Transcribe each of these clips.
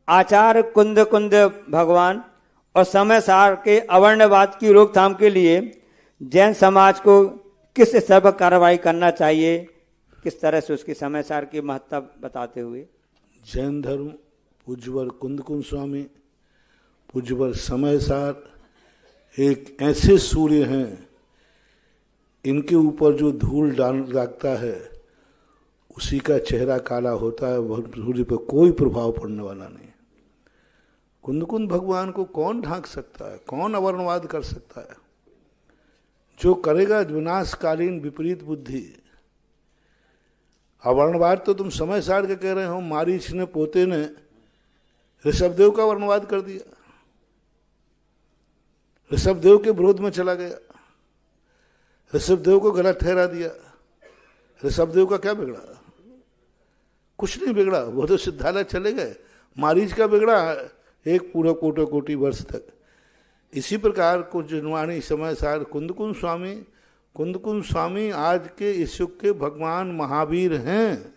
आचार्य कुंद कुंद भगवान और समय सार के अवर्णवाद की रोकथाम के लिए जैन समाज को किस स्तर पर कार्रवाई करना चाहिए, किस तरह से उसकी समय सार की महत्ता बताते हुए? जैन धर्म पूज्यवर कुंद कुंद स्वामी, पूज्यवर समय सार एक ऐसे सूर्य हैं, इनके ऊपर जो धूल डाल लगता है उसी का चेहरा काला होता है, वह सूर्य पर कोई प्रभाव पड़ने वाला नहीं। कुंद कुंद भगवान को कौन ढांक सकता है, कौन अवर्णवाद कर सकता है? जो करेगा विनाशकालीन विपरीत बुद्धि। अवर्णवाद तो तुम समय सार के कह रहे हो, मारीच ने पोते ने ऋषभदेव का वर्णवाद कर दिया, ऋषभदेव के विरोध में चला गया, ऋषभदेव को गलत ठहरा दिया। ऋषभदेव का क्या बिगड़ा? कुछ नहीं बिगड़ा, वो तो सिद्धालय चले गए। मारीच का बिगड़ा एक पूरा कोटि वर्ष तक। इसी प्रकार कुछ जनवाणी समय सार कुंद कुंद स्वामी आज के इस युग के भगवान महावीर हैं,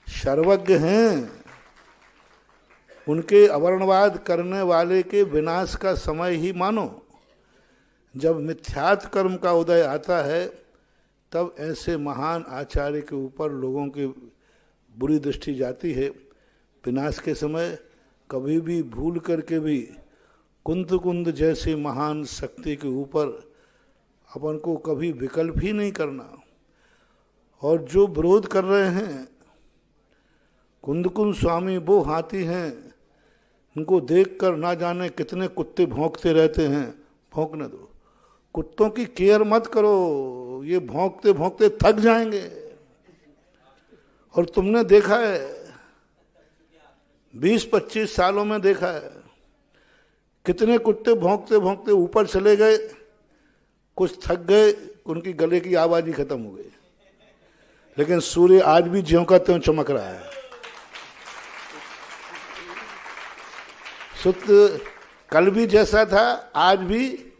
सर्वज्ञ हैं। उनके अवर्णवाद करने वाले के विनाश का समय ही मानो। जब मिथ्यात्व कर्म का उदय आता है तब ऐसे महान आचार्य के ऊपर लोगों की बुरी दृष्टि जाती है। विनाश के समय कभी भी भूल करके भी कुंद जैसे महान शक्ति के ऊपर अपन को कभी विकल्प ही नहीं करना। और जो विरोध कर रहे हैं, कुंद स्वामी वो हाथी हैं, उनको देखकर ना जाने कितने कुत्ते भौंकते रहते हैं। भौंकने दो, कुत्तों की केयर मत करो, ये भौंकते भौंकते थक जाएंगे। और तुमने देखा है 20-25 सालों में देखा है कितने कुत्ते भौंकते भौंकते ऊपर चले गए, कुछ थक गए, उनकी गले की आवाज ही खत्म हो गई। लेकिन सूर्य आज भी ज्यों का त्यों चमक रहा है। सूत्र कल भी जैसा था, आज भी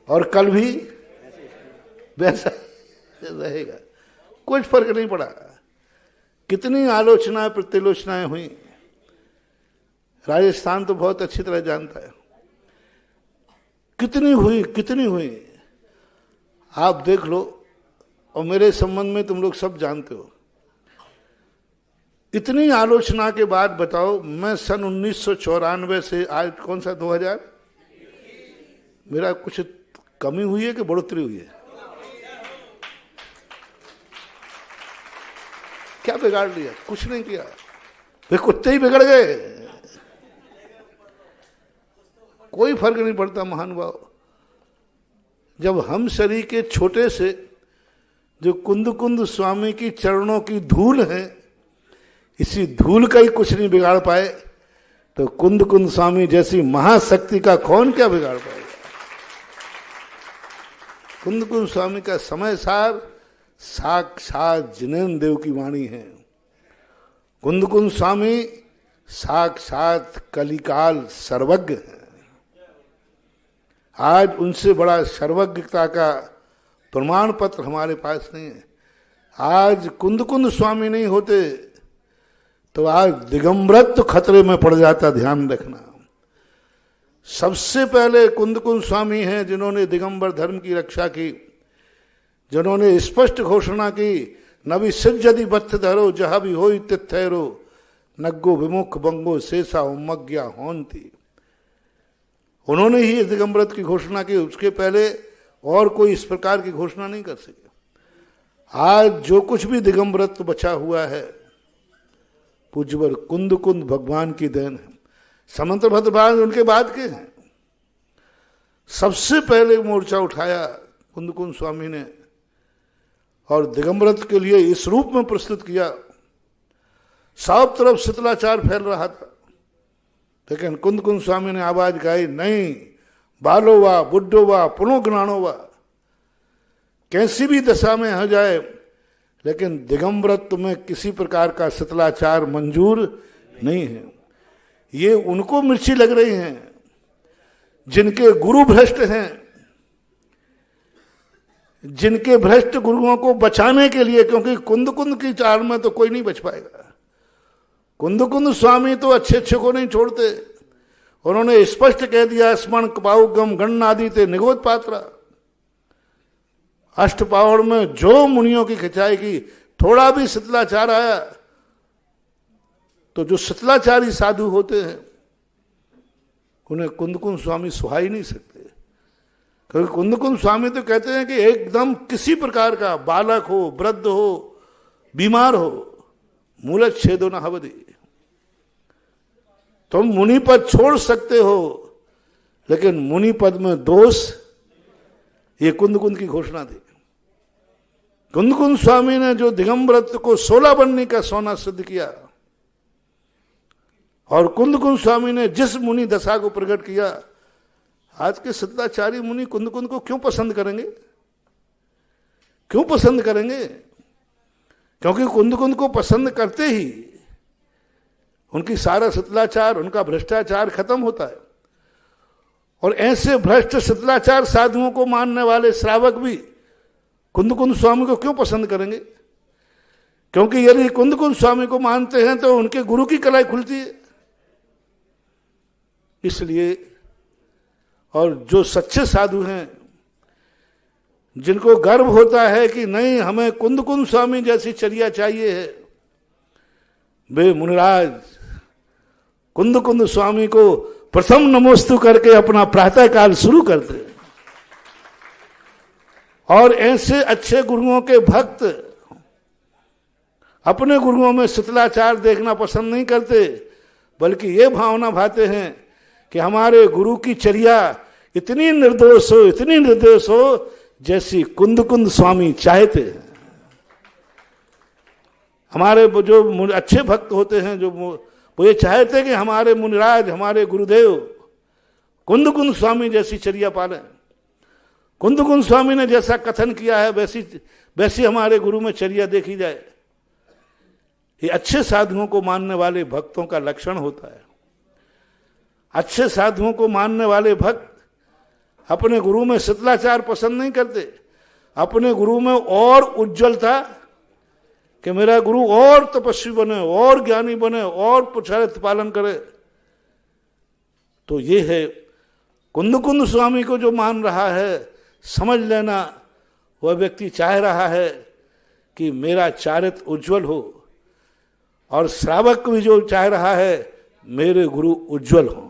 और कल भी वैसा रहेगा, कुछ फर्क नहीं पड़ा। कितनी आलोचनाएं प्रतिलोचनाएं हुई, राजस्थान तो बहुत अच्छी तरह जानता है, कितनी हुई आप देख लो। और मेरे संबंध में तुम लोग सब जानते हो। इतनी आलोचना के बाद बताओ, मैं सन 1994 से आज कौन सा 2000, मेरा कुछ कमी हुई है कि बढ़ोतरी हुई है? क्या बिगाड़ लिया? कुछ नहीं किया, वे कुत्ते ही बिगड़ गए। कोई फर्क नहीं पड़ता महानुभाव। जब हम शरीर के छोटे से जो कुंद स्वामी की चरणों की धूल है, इसी धूल का ही कुछ नहीं बिगाड़ पाए, तो कुंद स्वामी जैसी महाशक्ति का कौन क्या बिगाड़ पाएगा? कुंद स्वामी का समय सार साक्षात जिनेन्द्र देव की वाणी है। कुंद स्वामी साक्षात कलिकाल सर्वज्ञ है। आज उनसे बड़ा सर्वज्ञता का प्रमाण पत्र हमारे पास नहीं है। आज कुंद स्वामी नहीं होते तो आज दिगंबरत्व खतरे में पड़ जाता, ध्यान रखना। सबसे पहले कुंद स्वामी हैं जिन्होंने दिगंबर धर्म की रक्षा की, जिन्होंने स्पष्ट घोषणा की, नवी सिज्जदि बत्थ धरो जहा भी हो तिथैरो नग्गो विमुख बंगो शेषा उमग्या होंती। उन्होंने ही इस दिगंबरत्व की घोषणा की, उसके पहले और कोई इस प्रकार की घोषणा नहीं कर सके। आज जो कुछ भी दिगंबरत्व बचा हुआ है, पूज्यवर कुंद भगवान की देन है। समंत भद्रभाग उनके बाद के हैं। सबसे पहले मोर्चा उठाया कुंद स्वामी ने और दिगंबरत्व के लिए इस रूप में प्रस्तुत किया। सब तरफ शिथिलाचार फैल रहा था, लेकिन कुंद स्वामी ने आवाज गाई, नहीं बालो वा बुड्ढो वा पुनो ज्ञानो वा, कैसी भी दशा में हो जाए, लेकिन दिगंबरत्व में किसी प्रकार का शिथिलाचार मंजूर नहीं है। ये उनको मिर्ची लग रही हैं जिनके गुरु भ्रष्ट हैं, जिनके भ्रष्ट गुरुओं को बचाने के लिए, क्योंकि कुंद की चाल में तो कोई नहीं बच पाएगा। कुंद स्वामी तो अच्छे अच्छे को नहीं छोड़ते, उन्होंने स्पष्ट कह दिया स्मरण पाउगम गणनादि ते निगोद पात्रा। अष्टपावड़ में जो मुनियों की खिंचाई की, थोड़ा भी शिथिलाचार आया तो जो शिथिलाचारी साधु होते हैं उन्हें कुंद स्वामी सुहा ही नहीं सकते। क्योंकि कुंद स्वामी तो कहते हैं कि एकदम किसी प्रकार का बालक हो, वृद्ध हो, बीमार हो, मूलच्छेदो न हवदि, तुम मुनि पद छोड़ सकते हो लेकिन मुनि पद में दोष, ये कुंद की घोषणा दी। कुंद स्वामी ने जो दिगंबरत्व को 16 बनने का सोना सिद्ध किया, और कुंद स्वामी ने जिस मुनि दशा को प्रकट किया, आज के सदाचारी मुनि कुंद को क्यों पसंद करेंगे? क्यों पसंद करेंगे? क्योंकि कुंद को पसंद करते ही उनकी सारा शिथिलाचार, उनका भ्रष्टाचार खत्म होता है। और ऐसे भ्रष्ट शिथिलाचार साधुओं को मानने वाले श्रावक भी कुंद स्वामी को क्यों पसंद करेंगे? क्योंकि यदि कुंद स्वामी को मानते हैं तो उनके गुरु की कलाई खुलती है। इसलिए, और जो सच्चे साधु हैं, जिनको गर्व होता है कि नहीं हमें कुंद स्वामी जैसी चर्या चाहिए है, वे मुनिराज कुंद स्वामी को प्रथम नमोस्तु करके अपना प्रातः काल शुरू करते हैं। और ऐसे अच्छे गुरुओं के भक्त अपने गुरुओं में शिथिलाचार देखना पसंद नहीं करते, बल्कि ये भावना भाते हैं कि हमारे गुरु की चर्या इतनी निर्दोष हो, इतनी निर्दोष हो जैसी कुंद स्वामी चाहते हैं। हमारे जो अच्छे भक्त होते हैं, जो वो ये चाहते हैं कि हमारे मुनिराज, हमारे गुरुदेव कुंद स्वामी जैसी चर्या पालें। कुंद स्वामी ने जैसा कथन किया है वैसी हमारे गुरु में चर्या देखी जाए। ये अच्छे साधुओं को मानने वाले भक्तों का लक्षण होता है। अच्छे साधुओं को मानने वाले भक्त अपने गुरु में शिथिलाचार पसंद नहीं करते, अपने गुरु में और उज्ज्वलता, कि मेरा गुरु और तपस्वी बने, और ज्ञानी बने, और पुरुषार्थ पालन करे। तो ये है कुंद स्वामी को जो मान रहा है, समझ लेना वह व्यक्ति चाह रहा है कि मेरा चारित्र उज्जवल हो, और श्रावक भी जो चाह रहा है मेरे गुरु उज्जवल हो।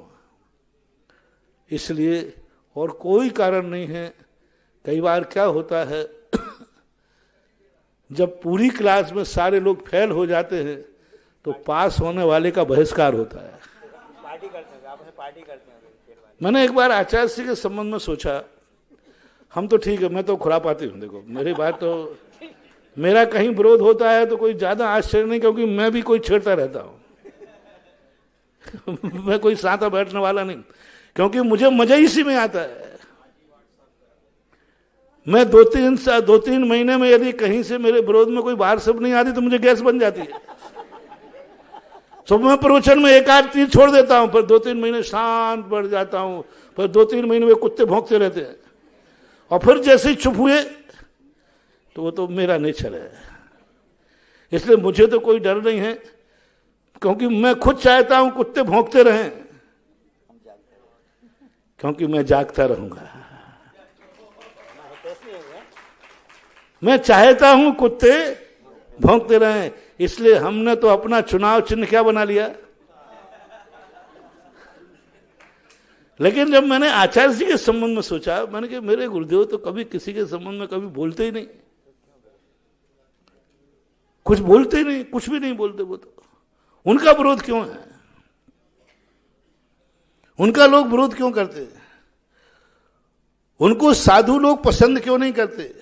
इसलिए और कोई कारण नहीं है। कई बार क्या होता है, जब पूरी क्लास में सारे लोग फेल हो जाते हैं तो पास होने वाले का बहिष्कार होता है। पार्टी करते हैं, आपस में पार्टी करते हैं। मैंने एक बार आचार्य जी के संबंध में सोचा, हम तो ठीक है, मैं तो खुरापाती हूँ, देखो मेरी बात तो, मेरा कहीं विरोध होता है तो कोई ज्यादा आश्चर्य नहीं, क्योंकि मैं भी कोई छेड़ता रहता हूँ मैं कोई साथ बैठने वाला नहीं, क्योंकि मुझे मजा इसी में आता है। मैं दो तीन महीने में यदि कहीं से मेरे विरोध में कोई बाहर शब्द नहीं आती तो मुझे गैस बन जाती है। तो मैं प्रवचन में एक आध तीर छोड़ देता हूं, फिर 2-3 महीने शांत बढ़ जाता हूं, फिर 2-3 महीने में कुत्ते भौंकते रहते हैं, और फिर जैसे ही चुप हुए तो वो तो मेरा नेचर है। इसलिए मुझे तो कोई डर नहीं है, क्योंकि मैं खुद चाहता हूं कुत्ते भौंकते रहें, क्योंकि मैं जागता रहूंगा। मैं चाहता हूं कुत्ते भौंकते रहें। इसलिए हमने तो अपना चुनाव चिन्ह क्या बना लिया। लेकिन जब मैंने आचार्य जी के संबंध में सोचा, मैंने कहा मेरे गुरुदेव तो कभी किसी के संबंध में कभी बोलते ही नहीं, कुछ बोलते ही नहीं, कुछ भी नहीं बोलते। वो तो उनका विरोध क्यों है? उनका लोग विरोध क्यों करते हैं? उनको साधु लोग पसंद क्यों नहीं करते?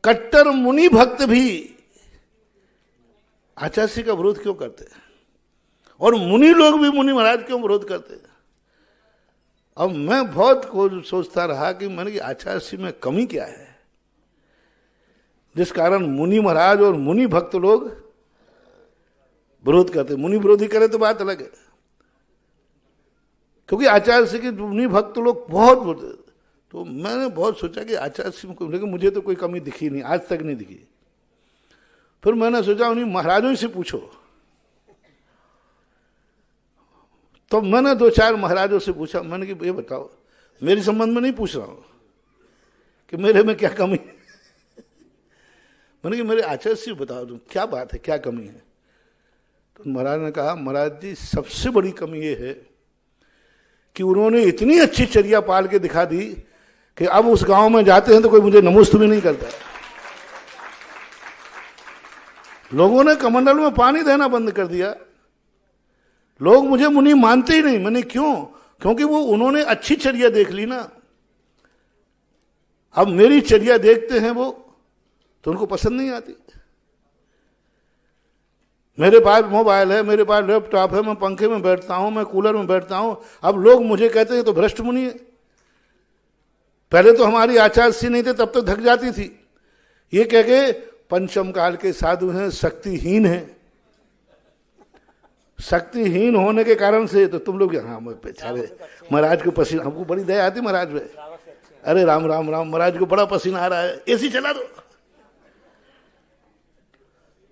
कट्टर मुनि भक्त भी आचार्य जी का विरोध क्यों करते हैं? और मुनि लोग भी मुनि महाराज क्यों विरोध करते हैं? अब मैं बहुत कुछ सोचता रहा कि मैंने आचार्य जी में कमी क्या है, जिस कारण मुनि महाराज और मुनि भक्त लोग विरोध करते। मुनि विरोधी करे तो बात अलग है, क्योंकि आचार्य जी के मुनि भक्त लोग बहुत, तो मैंने बहुत सोचा कि आचार्य जी में, लेकिन मुझे तो कोई कमी दिखी नहीं, आज तक नहीं दिखी। फिर मैंने सोचा उन्हीं महाराजों से पूछो, तो मैंने 2-4 महाराजों से पूछा, मैंने कि ये बताओ, मेरे संबंध में नहीं पूछ रहा हूं कि मेरे में क्या कमी है, मैंने कि मेरे आचार्य से बताओ तुम क्या बात है, क्या कमी है। तो महाराज ने कहा, महाराज जी सबसे बड़ी कमी ये है कि उन्होंने इतनी अच्छी चर्या पाल के दिखा दी कि अब उस गांव में जाते हैं तो कोई मुझे नमस्ते भी नहीं करता है। लोगों ने कमंडल में पानी देना बंद कर दिया, लोग मुझे मुनि मानते ही नहीं। मैंने क्यों? क्योंकि वो उन्होंने अच्छी चर्या देख ली ना। अब मेरी चर्या देखते हैं वो तो उनको पसंद नहीं आती। मेरे पास मोबाइल है, मेरे पास लैपटॉप है, मैं पंखे में बैठता हूं, मैं कूलर में बैठता हूं, अब लोग मुझे कहते हैं तो भ्रष्ट मुनि है। पहले तो हमारी आचार्य नहीं थे, तब तो धक जाती थी, ये कह के पंचम काल के साधु हैं, शक्तिहीन हैं। शक्तिहीन होने के कारण से तो तुम लोग, हाँ बेचारे महाराज को पसीना, हमको बड़ी दया आती महाराज में, अरे राम राम राम, महाराज को बड़ा पसीना आ रहा है, एसी चला दो।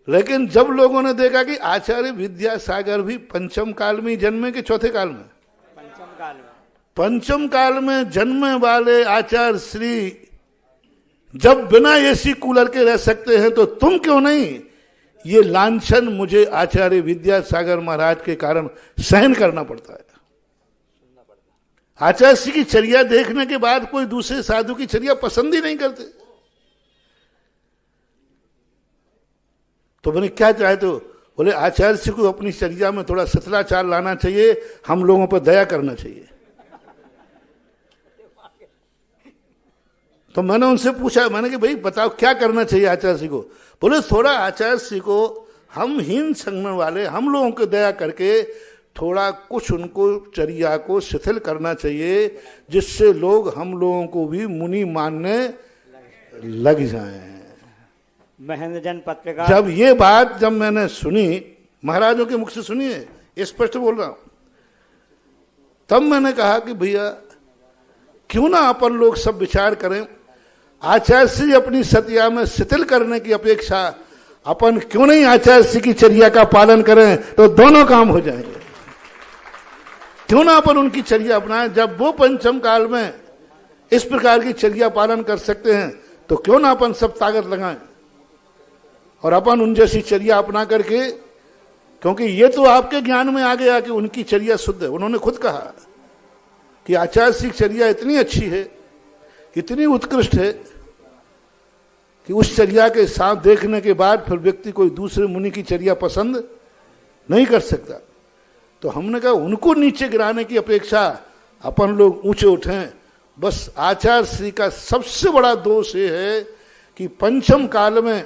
लेकिन जब लोगों ने देखा कि आचार्य विद्यासागर भी पंचम काल में जन्मे के चौथे काल में, पंचम काल में जन्मे वाले आचार्य श्री जब बिना एसी कूलर के रह सकते हैं तो तुम क्यों नहीं, ये लांछन मुझे आचार्य विद्यासागर महाराज के कारण सहन करना पड़ता है। आचार्य श्री की चर्या देखने के बाद कोई दूसरे साधु की चर्या पसंद ही नहीं करते। तो मैंने क्या चाहे, तो बोले आचार्य श्री को अपनी चर्या में थोड़ा शिथिलाचार लाना चाहिए, हम लोगों पर दया करना चाहिए। तो मैंने उनसे पूछा, मैंने कि भाई बताओ क्या करना चाहिए आचार्य श्री को। बोले थोड़ा आचार्य श्री को हम हीन समझने वाले, हम लोगों को दया करके थोड़ा कुछ उनको चर्या को शिथिल करना चाहिए, जिससे लोग हम लोगों को भी मुनि मानने लग जाएं। महेंद्र जन पत्रिका। जब ये बात जब मैंने सुनी, महाराजों के मुख से सुनी है, स्पष्ट बोल रहा हूं, तब मैंने कहा कि भैया क्यों ना अपन लोग सब विचार करें, आचार्य श्री अपनी सत्या में शिथिल करने की अपेक्षा अपन क्यों नहीं आचार्य श्री की चर्या का पालन करें, तो दोनों काम हो जाएंगे। क्यों ना अपन उनकी चर्या अपनाएं, जब वो पंचम काल में इस प्रकार की चर्या पालन कर सकते हैं तो क्यों ना अपन सब ताकत लगाएं और अपन उन जैसी चर्या अपना करके, क्योंकि ये तो आपके ज्ञान में आ गया कि उनकी चर्या शुद्ध है। उन्होंने खुद कहा कि आचार्य श्री चर्या इतनी अच्छी है, इतनी उत्कृष्ट है कि उस चर्या के साथ देखने के बाद फिर व्यक्ति कोई दूसरे मुनि की चर्या पसंद नहीं कर सकता। तो हमने कहा उनको नीचे गिराने की अपेक्षा अपन लोग ऊंचे उठें। बस आचार्य श्री का सबसे बड़ा दोष ये है कि पंचम काल में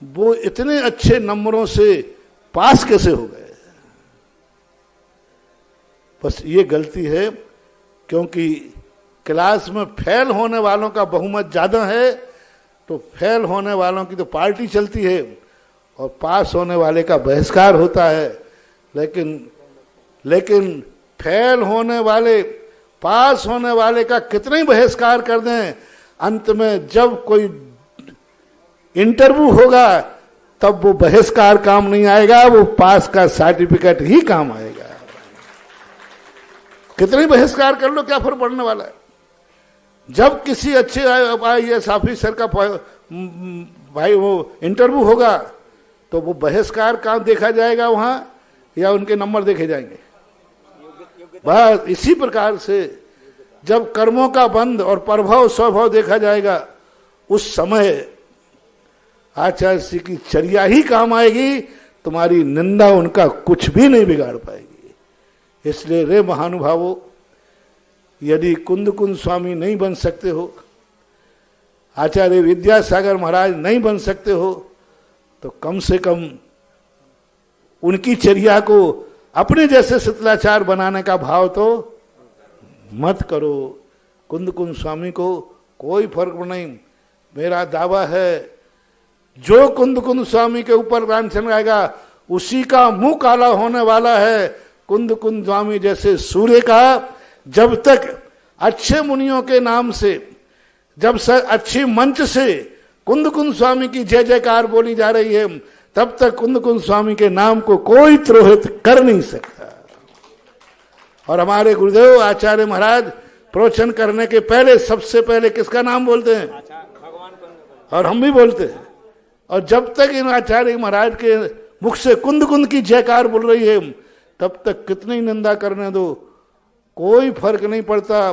वो इतने अच्छे नंबरों से पास कैसे हो गए। बस ये गलती है, क्योंकि क्लास में फेल होने वालों का बहुमत ज्यादा है, तो फेल होने वालों की तो पार्टी चलती है और पास होने वाले का बहिष्कार होता है। लेकिन फेल होने वाले पास होने वाले का कितना ही बहिष्कार कर दें, अंत में जब कोई इंटरव्यू होगा तब वो बहिष्कार काम नहीं आएगा, वो पास का सर्टिफिकेट ही काम आएगा। कितने ही बहिष्कार कर लो, क्या फर्क पड़ने वाला है। जब किसी अच्छे IAS ऑफिसर का भाई वो इंटरव्यू होगा तो वो बहिष्कार काम देखा जाएगा वहां, या उनके नंबर देखे जाएंगे। बस इसी प्रकार से जब कर्मों का बंध और प्रभाव स्वभाव देखा जाएगा, उस समय आचार्य श्री की चर्या ही काम आएगी, तुम्हारी निंदा उनका कुछ भी नहीं बिगाड़ पाएगी। इसलिए रे महानुभावों, यदि कुंद कुंद स्वामी नहीं बन सकते हो, आचार्य विद्यासागर महाराज नहीं बन सकते हो, तो कम से कम उनकी चर्या को अपने जैसे शिथिलाचार बनाने का भाव तो मत करो। कुंद कुंद स्वामी को कोई फर्क नहीं। मेरा दावा है, जो कुंद कुंद स्वामी के ऊपर लांछन आएगा उसी का मुंह काला होने वाला है। कुंद कुंद स्वामी जैसे सूर्य का जब तक अच्छे मुनियों के नाम से, जब अच्छे मंच से कुंद कुंद स्वामी की जय जयकार बोली जा रही है, तब तक कुंद कुंद स्वामी के नाम को कोई द्रोहित कर नहीं सकता। और हमारे गुरुदेव आचार्य महाराज प्रवचन करने के पहले सबसे पहले किसका नाम बोलते हैं? और हम भी बोलते हैं। और जब तक इन आचार्य महाराज के मुख से कुंद कुंद की जयकार बोल रही है, तब तक कितनी निंदा करने दो, कोई फर्क नहीं पड़ता।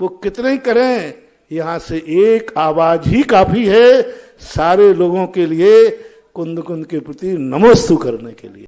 वो कितने ही करें, यहां से एक आवाज ही काफी है सारे लोगों के लिए कुंद कुंद के प्रति नमोस्तु करने के लिए।